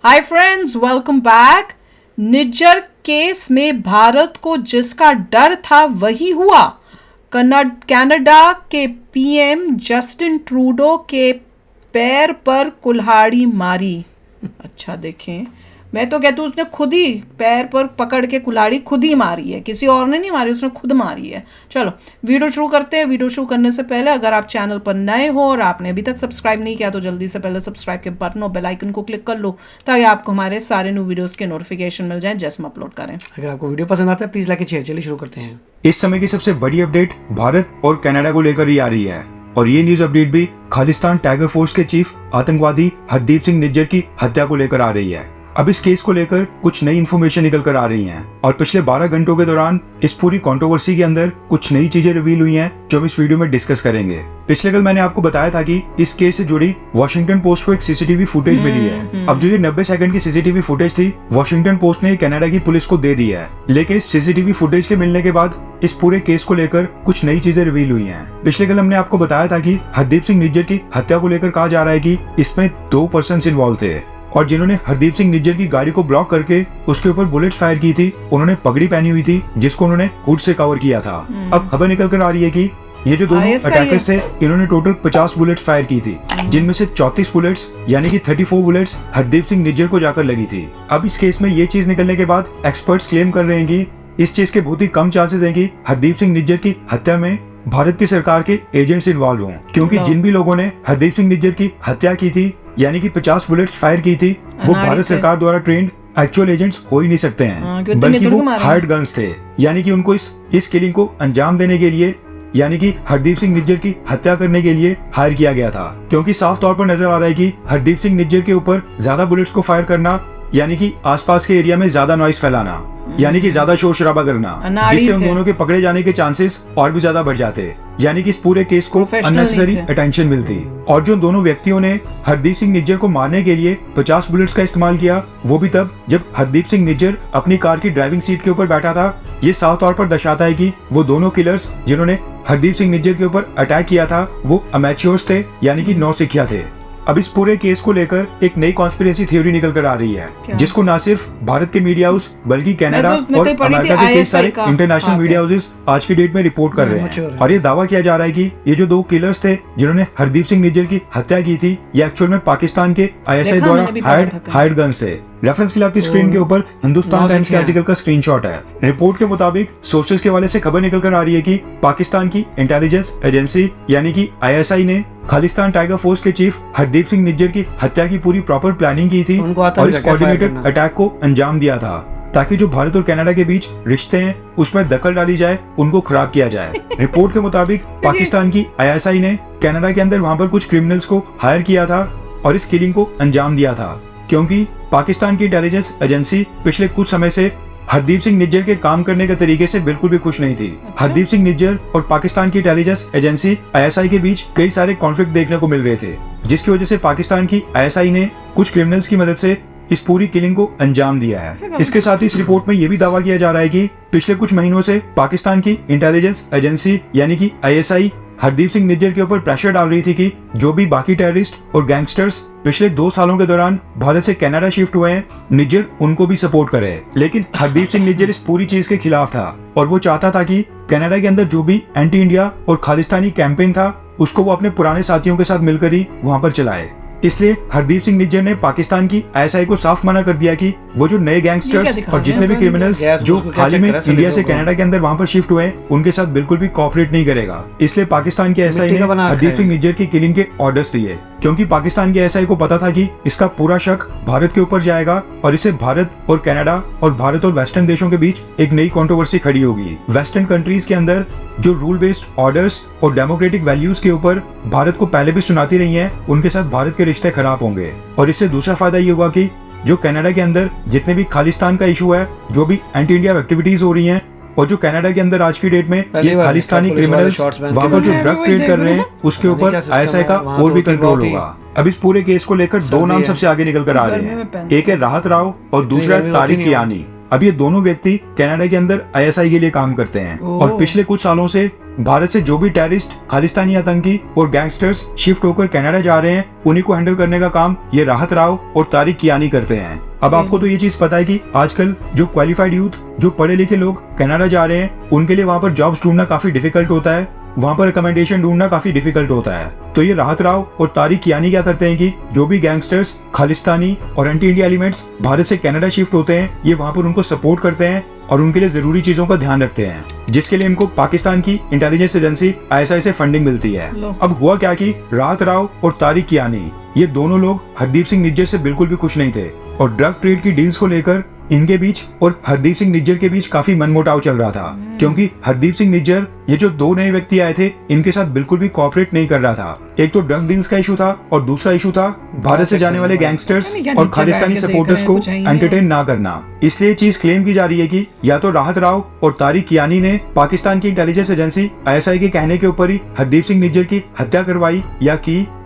Hi friends, welcome back. Nijjar case में भारत को जिसका डर था वही हुआ। कनाडा के पीएम जस्टिन ट्रूडो के पैर पर कुल्हाड़ी मारी। अच्छा देखें, मैं तो कहती हूँ उसने खुद ही पैर पर पकड़ के कुल्हाड़ी खुद ही मारी है, किसी और ने नहीं मारी, उसने खुद मारी है। चलो वीडियो शुरू करते हैं। वीडियो शुरू करने से पहले अगर आप चैनल पर नए हो और आपने अभी तक सब्सक्राइब नहीं किया तो जल्दी से पहले सब्सक्राइब के बटन और बेल आइकन को क्लिक कर लो ताकि आपको हमारे सारे न्यू वीडियोस के नोटिफिकेशन मिल जाए जैसे हम अपलोड करें। अगर आपको वीडियो पसंद आता है प्लीज लाइक शेयर। चलिए शुरू करते हैं। इस समय की सबसे बड़ी अपडेट भारत और कनाडा को लेकर ही आ रही है और ये न्यूज अपडेट भी खालिस्तान टाइगर फोर्स के चीफ आतंकवादी हरदीप सिंह निज्जर की हत्या को लेकर आ रही है। अब इस केस को लेकर कुछ नई इन्फॉर्मेशन निकल कर आ रही हैं और पिछले 12 घंटों के दौरान इस पूरी कंट्रोवर्सी के अंदर कुछ नई चीजें रिवील हुई हैं जो हम इस वीडियो में डिस्कस करेंगे। पिछले कल मैंने आपको बताया था कि इस केस से जुड़ी वॉशिंगटन पोस्ट को एक सीसीटीवी फुटेज मिली है। अब जो ये 90 सेकंड की सीसीटीवी फुटेज थी, वॉशिंगटन पोस्ट ने कनाडा की पुलिस को दे दी है। लेकिन इस सीसीटीवी फुटेज के मिलने के बाद इस पूरे केस को लेकर कुछ नई चीजें रिवील हुई हैं। पिछले कल हमने आपको बताया था कि हरदीप सिंह निज्जर की हत्या को लेकर कहा जा रहा है कि इसमें 2 पर्सन्स इन्वॉल्व थे और जिन्होंने हरदीप सिंह निज्जर की गाड़ी को ब्लॉक करके उसके ऊपर बुलेट फायर की थी, उन्होंने पगड़ी पहनी हुई थी जिसको उन्होंने हुड से कवर किया था। अब खबर निकल कर आ रही है कि ये जो दोनों अटैकर्स थे, इन्होंने टोटल 50 बुलेट फायर की थी, जिनमें से 34 बुलेट्स यानी कि 34 बुलेट्स हरदीप सिंह निज्जर को जाकर लगी थी। अब इस केस में ये चीज निकलने के बाद एक्सपर्ट्स क्लेम कर रहे हैं कि इस चीज के बहुत ही कम चांसेस हैं कि हरदीप सिंह निज्जर की हत्या में भारत की सरकार के एजेंट्स इन्वॉल्व हों, क्योंकि जिन भी लोगों ने हरदीप सिंह निज्जर की हत्या की थी यानी कि 50 बुलेट्स फायर की थी, वो भारत सरकार द्वारा ट्रेंड एक्चुअल एजेंट्स हो ही नहीं सकते हैं, बल्कि वो हायर्ड गन्स थे। यानी कि उनको इस किलिंग को अंजाम देने के लिए यानी कि हरदीप सिंह निज्जर की हत्या करने के लिए हायर किया गया था। क्योंकि साफ तौर पर नजर आ रहा है कि हरदीप सिंह निज्जर के ऊपर ज्यादा बुलेट्स को फायर करना यानी कि आसपास के एरिया में ज्यादा नॉइस फैलाना यानी कि ज्यादा शोर शराबा करना, जिससे उन दोनों के पकड़े जाने के चांसेस और भी ज्यादा बढ़ जाते, यानी कि इस पूरे केस को अननेसेसरी अटेंशन मिलती। और जो दोनों व्यक्तियों ने हरदीप सिंह निज्जर को मारने के लिए 50 बुलेट्स का इस्तेमाल किया, वो भी तब जब हरदीप सिंह निज्जर अपनी कार की ड्राइविंग सीट के ऊपर बैठा था। ये साफ तौर पर दर्शाता है कि वो दोनों किलर्स जिन्होंने हरदीप सिंह निज्जर के ऊपर अटैक किया था वो अमेच्योर्स थे यानी कि नौसिखिया थे। अब इस पूरे केस को लेकर एक नई कॉन्स्पिरेसी थ्योरी निकल कर आ रही है, जिसको न सिर्फ भारत के मीडिया हाउस बल्कि कनाडा और अमेरिका के कई सारे इंटरनेशनल मीडिया हाउसेस आज की डेट में रिपोर्ट कर रहे हैं। और ये दावा किया जा रहा है कि ये जो 2 किलर्स थे जिन्होंने हरदीप सिंह निज्जर की हत्या की थी, ये एक्चुअल में पाकिस्तान के ISI द्वारा हायर्ड गन्स थे। रेफरेंस के लिए आपकी स्क्रीन के ऊपर हिंदुस्तान टाइम्स के आर्टिकल का स्क्रीनशॉट है। रिपोर्ट के मुताबिक सोर्सेज के हवाले से खबर निकल कर आ रही है कि पाकिस्तान की इंटेलिजेंस एजेंसी यानी कि ISI ने खालिस्तान टाइगर फोर्स के चीफ हरदीप सिंह निज्जर की हत्या की पूरी प्रॉपर प्लानिंग की थी और इस कोऑर्डिनेटेड अटैक को अंजाम दिया था ताकि जो भारत और कनाडा के बीच रिश्ते हैं उसमें दखल डाली जाए, उनको खराब किया जाए। रिपोर्ट के मुताबिक पाकिस्तान की ISI ने कनाडा के अंदर वहां पर कुछ क्रिमिनल्स को हायर किया था और इस किलिंग को अंजाम दिया था, क्योंकि पाकिस्तान की इंटेलिजेंस एजेंसी पिछले कुछ समय से हरदीप सिंह निज्जर के काम करने के तरीके से बिल्कुल भी खुश नहीं थी। हरदीप सिंह निज्जर और पाकिस्तान की इंटेलिजेंस एजेंसी ISI के बीच कई सारे कॉन्फ्लिक्ट देखने को मिल रहे थे, जिसकी वजह से पाकिस्तान की ISI ने कुछ क्रिमिनल्स की मदद से इस पूरी किलिंग को अंजाम दिया है। इसके साथ ही इस रिपोर्ट में यह भी दावा किया जा रहा है कि पिछले कुछ महीनों से पाकिस्तान की इंटेलिजेंस एजेंसी यानी कि ISI हरदीप सिंह निज्जर के ऊपर प्रेशर डाल रही थी कि जो भी बाकी टेररिस्ट और गैंगस्टर्स पिछले 2 सालों के दौरान भारत से कनाडा शिफ्ट हुए हैं, निज्जर उनको भी सपोर्ट करे। लेकिन हरदीप सिंह निज्जर इस पूरी चीज के खिलाफ था और वो चाहता था कि कनाडा के अंदर जो भी एंटी इंडिया और खालिस्तानी कैंपेन था उसको वो अपने पुराने साथियों के साथ मिलकर ही वहां पर चलाए। इसलिए हरदीप सिंह निज्जर ने पाकिस्तान की ISI को साफ मना कर दिया कि वो जो नए गैंगस्टर्स और जितने भी क्रिमिनल्स जो हाल ही में इंडिया से कनाडा के अंदर वहां पर शिफ्ट हुए उनके साथ बिल्कुल भी कोऑपरेट नहीं करेगा। इसलिए पाकिस्तान की ISI ने हरदीप सिंह निज्जर की किलिंग के ऑर्डर्स दिए, क्योंकि पाकिस्तान की ISI को पता था कि इसका पूरा शक भारत के ऊपर जाएगा और इससे भारत और कनाडा और भारत और वेस्टर्न देशों के बीच एक नई कंट्रोवर्सी खड़ी होगी। वेस्टर्न कंट्रीज के अंदर जो रूल बेस्ड ऑर्डर्स और डेमोक्रेटिक वैल्यूज के ऊपर भारत को पहले भी सुनाती रही हैं, उनके साथ भारत के रिश्ते खराब होंगे। और इससे दूसरा फायदा ये हुआ कि जो कनाडा के अंदर जितने भी खालिस्तान का इशू है, जो भी एंटी इंडिया एक्टिविटीज हो रही हैं, और जो कनाडा के अंदर आज की डेट में ये खालिस्तानी क्रिमिनल्स वहां पर जो ड्रग ट्रेड कर रहे हैं उसके ऊपर ISI का और भी कंट्रोल होगा। अब इस पूरे केस को लेकर 2 नाम सबसे आगे निकल कर आ रहे हैं, एक है राहत राव और दूसरा है तारिक कियानी। अब ये दोनों व्यक्ति कनाडा के अंदर ISI के लिए काम करते हैं और पिछले कुछ सालों से भारत से जो भी टेररिस्ट, खालिस्तानी आतंकी और गैंगस्टर्स शिफ्ट होकर कनाडा जा रहे हैं, उन्हीं को हैंडल करने का काम ये राहत राव और तारिक कियानी करते हैं। अब आपको तो ये चीज पता है कि आजकल जो क्वालिफाइड यूथ, जो पढ़े लिखे लोग कनाडा जा रहे हैं, उनके लिए वहाँ पर जॉब्स ढूंढना काफी डिफिकल्ट होता है, वहाँ पर रिकमेंडेशन ढूंढना काफी डिफिकल्ट होता है। तो ये राहत राव और तारिक कियानी क्या करते हैं कि जो भी गैंगस्टर्स, खालिस्तानी और एंटी इंडिया एलिमेंट्स भारत से कनाडा शिफ्ट होते हैं, ये वहाँ पर उनको सपोर्ट करते हैं और उनके लिए जरूरी चीजों का ध्यान रखते हैं, जिसके लिए इनको पाकिस्तान की इंटेलिजेंस एजेंसी ISI से फंडिंग मिलती है। अब हुआ क्या कि राहत राव और तारिक कियानी, ये दोनों लोग हरदीप सिंह निज्जर से बिल्कुल भी खुश नहीं थे और ड्रग ट्रेड की डील्स को लेकर इनके बीच और हरदीप सिंह निज्जर के बीच काफी मनमुटाव चल रहा था, क्योंकि हरदीप सिंह निज्जर, ये जो दो नए व्यक्ति आए थे, इनके साथ बिल्कुल भी कोऑपरेट नहीं कर रहा था। एक तो ड्रग डील्स का इशू था और दूसरा इशू था भारत से जाने वाले गैंगस्टर्स और खालिस्तानी सपोर्टर्स को एंटरटेन ना करना। इसलिए चीज क्लेम की जा रही है कि या तो राहत राव और तारिक कियानी ने पाकिस्तान की इंटेलिजेंस एजेंसी ISI के कहने के ऊपर ही हरदीप सिंह निज्जर की हत्या करवाई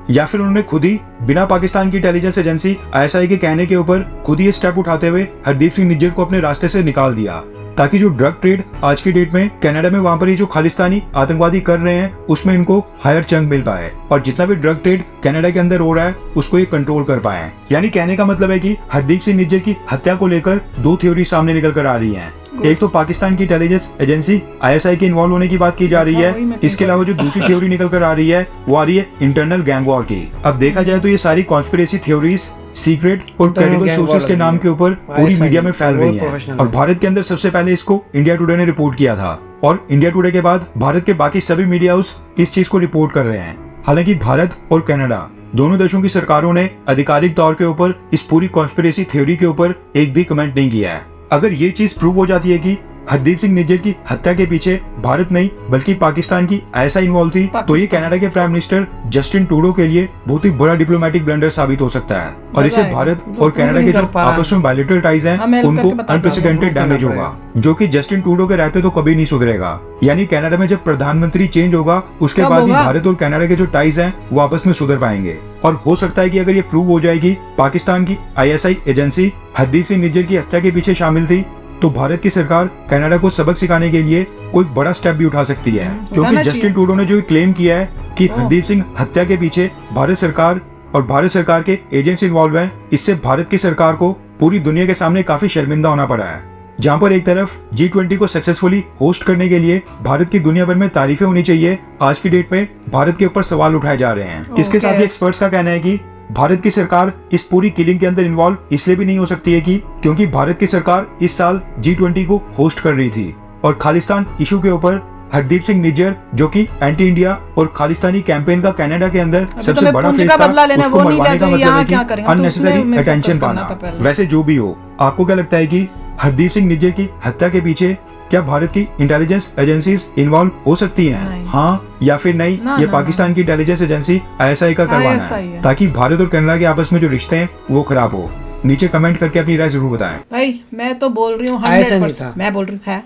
या फिर उन्होंने खुद ही बिना पाकिस्तान की इंटेलिजेंस एजेंसी ISI के कहने के ऊपर खुद ही स्टेप उठाते हुए हरदीप सिंह निज्जर को अपने रास्ते से निकाल दिया, ताकि जो ड्रग ट्रेड आज की डेट में कनाडा में वहाँ पर ये जो खालिस्तानी आतंकवादी कर रहे हैं, उसमें इनको हायर चंक मिल पाए और जितना भी ड्रग ट्रेड कनाडा के अंदर हो रहा है उसको ये कंट्रोल कर पाए। यानी कहने का मतलब है कि हरदीप सिंह निज्जर की हत्या को लेकर दो थ्योरी सामने निकल कर आ रही है। एक तो पाकिस्तान की इंटेलिजेंस एजेंसी ISI के इन्वॉल्व होने की बात की जा रही है, इसके अलावा जो दूसरी थ्योरी निकल कर आ रही है वो आ रही है इंटरनल गैंग वॉर की। अब देखा जाए तो ये सारी कॉन्स्पिरेसी थ्योरीज सीक्रेट और क्रेडिबल सोर्सेज के नाम के ऊपर पूरी मीडिया में फैल रही हैं और भारत के अंदर सबसे पहले इसको इंडिया टुडे ने रिपोर्ट किया था और इंडिया टुडे के बाद भारत के बाकी सभी मीडिया हाउस इस चीज को रिपोर्ट कर रहे हैं। हालांकि भारत और कनाडा दोनों देशों की सरकारों ने आधिकारिक तौर के ऊपर इस पूरी कॉन्स्पिरेसी थ्योरी के ऊपर एक भी कमेंट नहीं किया है। अगर ये चीज प्रूव हो जाती है कि हरदीप सिंह निज्जर की हत्या के पीछे भारत नहीं बल्कि पाकिस्तान की ISI इन्वॉल्व थी, तो ये कनाडा के प्राइम मिनिस्टर जस्टिन ट्रूडो के लिए बहुत ही बड़ा डिप्लोमेटिक ब्लंडर साबित हो सकता है और इससे भारत और कनाडा के जो आपस में बायलैटरल टाइज हैं, उनको अनप्रेसिडेंटेड डैमेज होगा, जो कि जस्टिन ट्रूडो के रहते तो कभी नहीं सुधरेगा। यानी कनाडा में जब प्रधानमंत्री चेंज होगा उसके बाद ही भारत और कनाडा के जो टाइज हैं वो आपस में सुधर पाएंगे। और हो सकता है कि अगर ये प्रूव हो जाएगी पाकिस्तान की ISI एजेंसी हरदीप सिंह निज्जर की हत्या के पीछे शामिल थी, तो भारत की सरकार कनाडा को सबक सिखाने के लिए कोई बड़ा स्टेप भी उठा सकती है, क्योंकि जस्टिन ट्रूडो ने जो क्लेम किया है कि हरदीप सिंह हत्या के पीछे भारत सरकार और भारत सरकार के एजेंट्स इन्वॉल्व हैं, इससे भारत की सरकार को पूरी दुनिया के सामने काफी शर्मिंदा होना पड़ा है। जहाँ पर एक तरफ G20 को सक्सेसफुली होस्ट करने के लिए भारत की दुनिया भर में तारीफें होनी चाहिए, आज की डेट में भारत के ऊपर सवाल उठाए जा रहे हैं। इसके साथ ही एक्सपर्ट्स का कहना है कि भारत की सरकार इस पूरी किलिंग के अंदर इन्वॉल्व इसलिए भी नहीं हो सकती है क्योंकि भारत की सरकार इस साल G20 को होस्ट कर रही थी और खालिस्तान इशू के ऊपर हरदीप सिंह निज्जर, जो कि एंटी इंडिया और खालिस्तानी कैंपेन का कनाडा के अंदर सबसे बड़ा फेस था, उसको मरवाने का मतलब है कि अननेसेसरी अटेंशन पाना। वैसे जो भी हो, आपको क्या लगता है कि हरदीप सिंह निज्जर की हत्या के पीछे क्या भारत की इंटेलिजेंस एजेंसीज इन्वॉल्व हो सकती हैं? हाँ या फिर नहीं, ये पाकिस्तान की इंटेलिजेंस एजेंसी ISI का करवाना है, ताकि भारत और कनाडा के आपस में जो रिश्ते हैं वो खराब हो। नीचे कमेंट करके अपनी राय जरूर बताएं। भाई मैं तो बोल रही हूँ 100%, मैं बोल रही हूँ है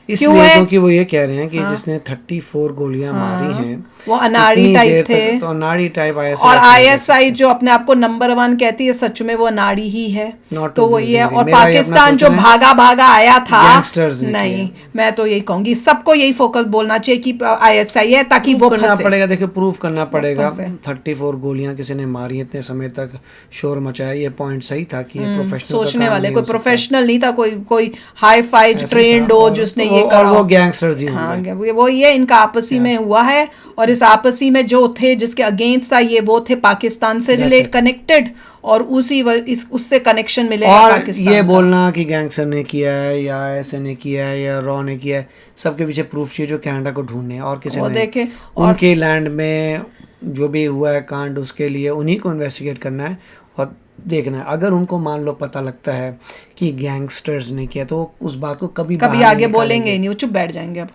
इसलिए क्योंकि वो ये कह रहे हैं कि जिसने 34 गोलियां मारी हैं वो अनाड़ी टाइप थे, तो अनाड़ी टाइप और ISI जो अपने आप को नंबर 1 कहती है, सच में वो अनाड़ी ही है, तो वही है। और पाकिस्तान जो भागा आया था, नहीं मैं तो यही कहूंगी सबको यही फोकस बोलना चाहिए कि ISI है, ताकि वो करना पड़ेगा। देखिए प्रूफ करना पड़ेगा, 34 गोलियां किसी ने मारी इतने समय तक शोर मचाया, ये पॉइंट सही था कि ये प्रोफेशनल सोचने वाले, कोई प्रोफेशनल नहीं था, कोई हाई फाई ट्रेंड हो जिसने ये करा, वो गैंगस्टर्स ही होंगे, वो ये इनका आपसी में हुआ है। और इस आपसी में जो थे जिसके अगेंस्ट था ये वो थे पाकिस्तान से रिलेट कनेक्टेड, और उससे कनेक्शन मिलेगा पाकिस्तान। ये बोलना कि गैंगस्टर ने किया है या ऐसे ने किया है या रॉ ने किया है, सबके पीछे प्रूफ चाहिए जो कनाडा को ढूंढने, और किसी ने देखे उनके लैंड में जो भी हुआ है कांड, उसके लिए उन्हीं को इन्वेस्टिगेट करना है और देखना है। अगर उनको मान लो पता लगता है कि गैंगस्टर्स ने किया, तो उस बात को कभी आगे बोलेंगे ही नहीं, वो चुप बैठ जाएंगे, अब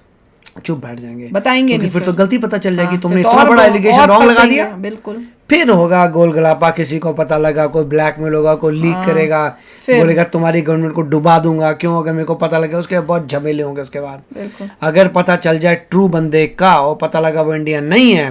चुप बैठ जाएंगे, बताएंगे नहीं, फिर तो गलती पता चल जाएगी, तुमने इतना बड़ा एलिगेशन रॉन्ग लगा दिया। बिल्कुल, फिर होगा गोल गलापा, किसी को पता लगा, कोई ब्लैकमेल होगा, कोई लीक करेगा, बोलेगा तुम्हारी गवर्नमेंट को डुबा दूंगा, क्यों? अगर मेरे को पता लगा, उसके बहुत झमेले होंगे। उसके बाद अगर पता चल जाए ट्रू बंदे का और पता लगा वो इंडियन नहीं है,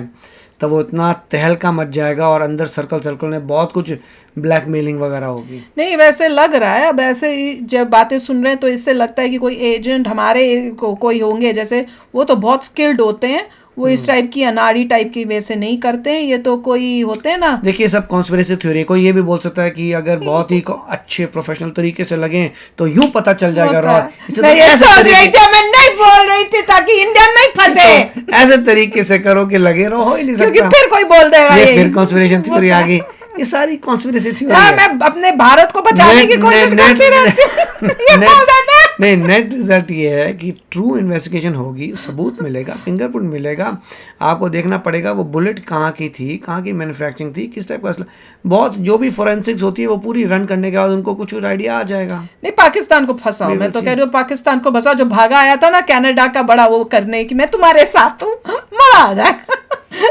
तब वो इतना तहलका मच जाएगा और अंदर सर्कल में बहुत कुछ ब्लैकमेलिंग वगैरह होगी। नहीं वैसे लग रहा है, अब ऐसे ही जब बातें सुन रहे हैं तो इससे लगता है कि कोई एजेंट हमारे कोई होंगे, जैसे वो तो बहुत स्किल्ड होते हैं, वो इस टाइप की अनाड़ी टाइप की वैसे नहीं करते हैं, ये तो कोई होते हैं ना। देखिए सब कॉन्स्पिरेसी थ्योरी, कोई ये भी बोल सकता है कि अगर बहुत ही अच्छे प्रोफेशनल तरीके से लगे तो यूं पता चल जाएगा मैं ये सोच रही थी, मैं नहीं बोल रही थी ताकि इंडिया नहीं फंसे। तो ऐसे तरीके से करो कि लगे रहो, हो ही नहीं सकता, क्योंकि फिर कोई बोल देगा ये फिर कॉन्स्पिरेशन थ्योरी आ गई। ये सारी कॉन्स्पिरेसी थ्योरी है। मैं अपने भारत को बचाने की कोशिश करती रहती ये बोल देते हैं। नहीं, नेट रिजल्ट ये है कि ट्रू इन्वेस्टिगेशन होगी, सबूत मिलेगा, फिंगरप्रिंट मिलेगा, आपको देखना पड़ेगा वो बुलेट कहाँ की थी, कहाँ की मैन्युफैक्चरिंग थी, किस टाइप का असला, बहुत जो भी फोरेंसिक्स होती है वो पूरी रन करने के बाद उनको कुछ आइडिया आ जाएगा। नहीं पाकिस्तान को फंसाओ, मैं तो कह रही हूँ पाकिस्तान को फंसाओ, जो भागा आया था ना कनाडा का बड़ा वो करने की, मैं तुम्हारे साथ हूँ, मजा आ जाएगा।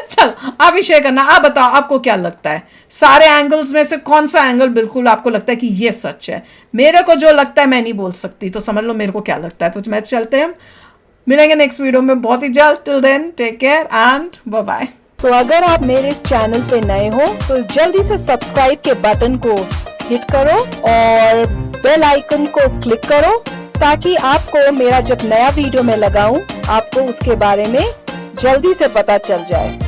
चलो आप ही शेयर करना, आप बताओ आपको क्या लगता है, सारे एंगल्स में से कौन सा एंगल बिल्कुल आपको लगता है कि ये सच है। मेरे को जो लगता है मैं नहीं बोल सकती, तो समझ लो मेरे को क्या लगता है। तो मैं चलते हैं, मिलेंगे नेक्स्ट वीडियो में बहुत ही जल्द। Till then take care and bye bye. तो अगर आप मेरे इस चैनल पे नए हो तो जल्दी से सब्सक्राइब के बटन को हिट करो और बेल आइकन को क्लिक करो, ताकि आपको मेरा जब नया वीडियो मैं लगाऊं आपको उसके बारे में जल्दी से पता चल जाए।